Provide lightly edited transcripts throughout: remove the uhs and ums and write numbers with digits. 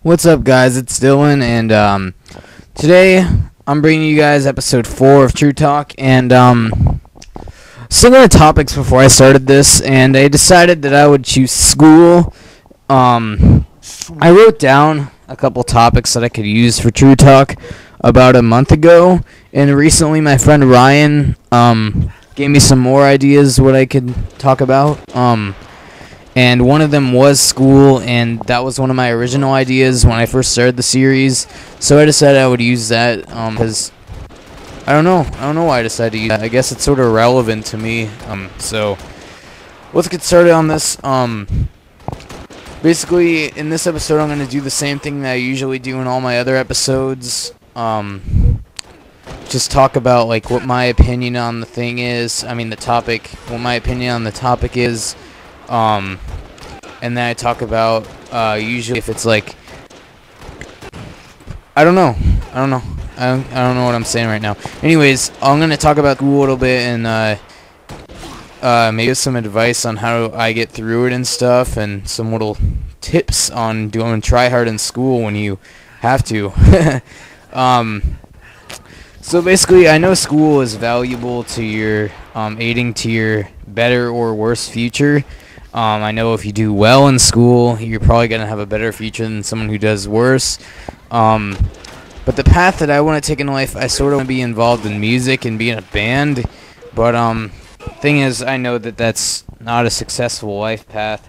What's up, guys? It's Dylan, and today I'm bringing you guys episode 4 of True Talk, and some of the topics before I started this, and I decided that I would choose school. I wrote down a couple topics that I could use for True Talk about a month ago, and recently my friend Ryan gave me some more ideas what I could talk about. And one of them was school, and that was one of my original ideas when I first started the series. So I decided I would use that because I don't know why I decided to use that. I guess it's sort of relevant to me. So let's get started on this. Basically, in this episode, I'm going to do the same thing that I usually do in all my other episodes. Just talk about like what my opinion on the thing is. I mean, the topic. What my opinion on the topic is. And then I talk about, usually if it's like, I don't know what I'm saying right now. Anyways, I'm going to talk about school a little bit and, maybe some advice on how I get through it and stuff, and some little tips on doing try hard in school when you have to. So basically, I know school is valuable to your, aiding to your better or worse future. I know if you do well in school, you're probably going to have a better future than someone who does worse. But the path that I want to take in life, I sort of want to be involved in music and be in a band. But thing is, I know that that's not a successful life path.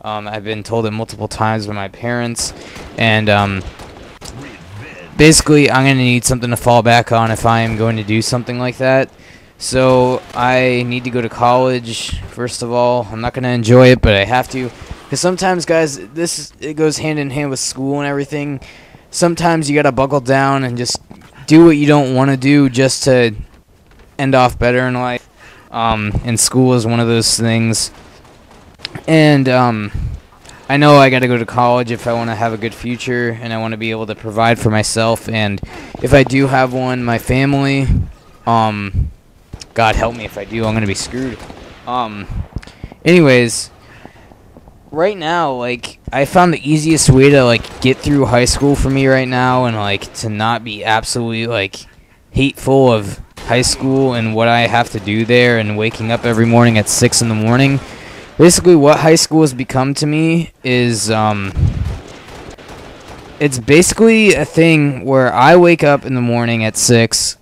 I've been told it multiple times by my parents. And basically, I'm going to need something to fall back on if I am going to do something like that. So I need to go to college, first of all. I'm not going to enjoy it, but I have to. Because sometimes, guys, it goes hand in hand with school and everything. Sometimes you got to buckle down and just do what you don't want to do just to end off better in life. And school is one of those things. And I know I got to go to college if I want to have a good future and I want to be able to provide for myself. And if I do have one, my family, God help me if I do, I'm going to be screwed. Anyways, right now, like, I found the easiest way to, like, get through high school for me right now and, like, to not be absolutely, like, hateful of high school and what I have to do there and waking up every morning at 6 in the morning. Basically, what high school has become to me is, it's basically a thing where I wake up in the morning at 6,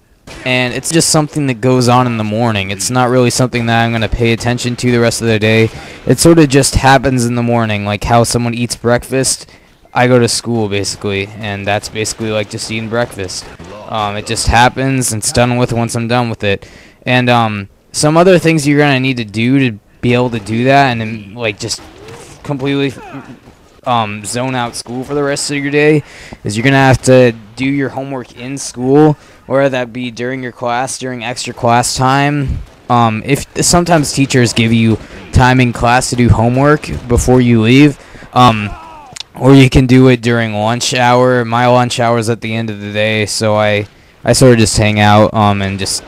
and it's just something that goes on in the morning. It's not really something that I'm going to pay attention to the rest of the day. It sort of just happens in the morning, like how someone eats breakfast. I go to school, basically, and that's basically like just eating breakfast. It just happens, and it's done with once I'm done with it. And some other things you're going to need to do to be able to do that and then, like, just completely zone out school for the rest of your day is you're going to have to do your homework in school, whether that be during your class, during extra class time. If sometimes teachers give you time in class to do homework before you leave, or you can do it during lunch hour. My lunch hour is at the end of the day, so I sort of just hang out and just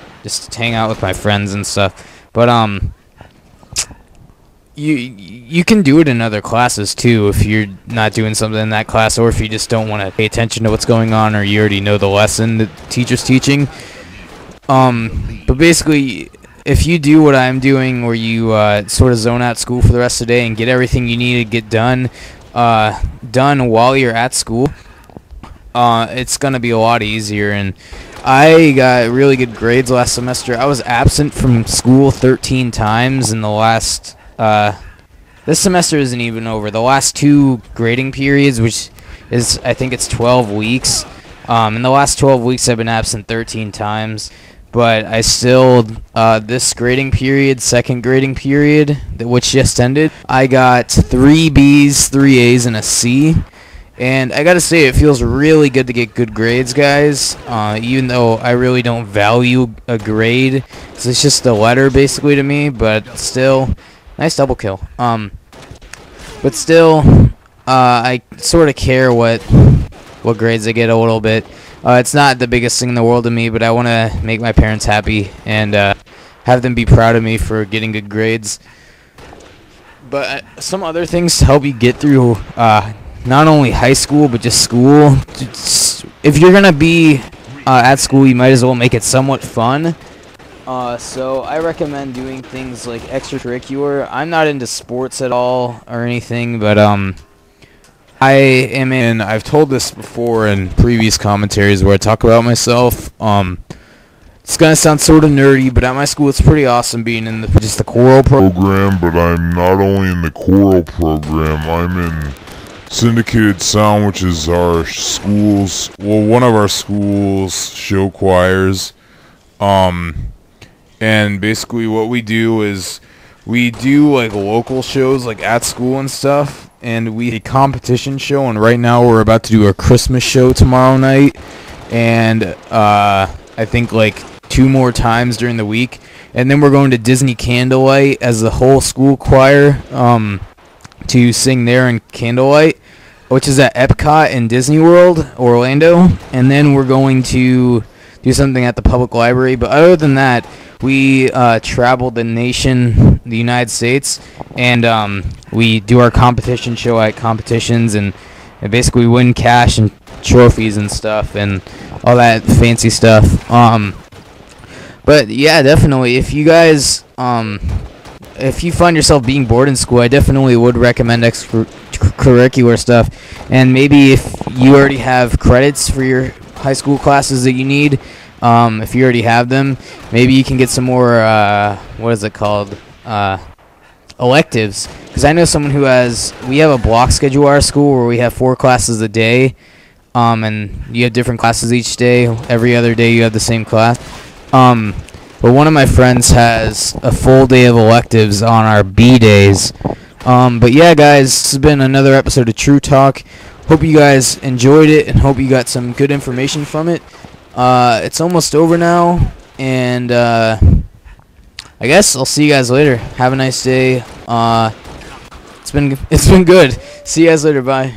hang out with my friends and stuff. But you can do it in other classes too if you're not doing something in that class, or if you just don't want to pay attention to what's going on, or you already know the lesson the teacher's teaching. But basically, if you do what I'm doing, where you sort of zone out school for the rest of the day and get everything you need to get done while you're at school, it's gonna be a lot easier. And I got really good grades last semester. I was absent from school 13 times in the last. This semester isn't even over. The last 2 grading periods, which is, I think it's 12 weeks. In the last 12 weeks, I've been absent 13 times. But I still, this grading period, second grading period, which just ended, I got 3 B's, 3 A's, and a C. And I gotta say, it feels really good to get good grades, guys. Even though I really don't value a grade. So it's just a letter, basically, to me. But still... Nice double kill. But still, I sort of care what grades I get a little bit. It's not the biggest thing in the world to me, but I want to make my parents happy and have them be proud of me for getting good grades. But some other things to help you get through not only high school but just school. If you're gonna be at school, you might as well make it somewhat fun. So I recommend doing things like extracurricular. I'm not into sports at all or anything, but I am in. I've told this before in previous commentaries where I talk about myself. It's gonna sound sort of nerdy, but at my school it's pretty awesome being in just the choral program. But I'm not only in the choral program, I'm in Syndicated Sound, which is our school's, well, one of our school's show choirs. And basically what we do is we do like local shows like at school and stuff, and we a competition show, and right now we're about to do our Christmas show tomorrow night, and I think like 2 more times during the week, and then we're going to Disney Candlelight as the whole school choir to sing there in Candlelight, which is at Epcot in Disney World, Orlando, and then we're going to do something at the public library. But other than that, we travel the nation, the United States, and we do our competition show at competitions, and basically win cash and trophies and stuff and all that fancy stuff. But yeah, definitely, if you guys if you find yourself being bored in school, I definitely would recommend extracurricular stuff. And maybe if you already have credits for your high school classes that you need, if you already have them, maybe you can get some more what is it called, electives. Because I know someone who has, we have a block schedule at our school where we have 4 classes a day, and you have different classes each day. Every other day you have the same class. But one of my friends has a full day of electives on our B days. But yeah, guys, this has been another episode of True Talk. Hope you guys enjoyed it and hope you got some good information from it. It's almost over now, and I guess I'll see you guys later. Have a nice day. It's been good. See you guys later. Bye.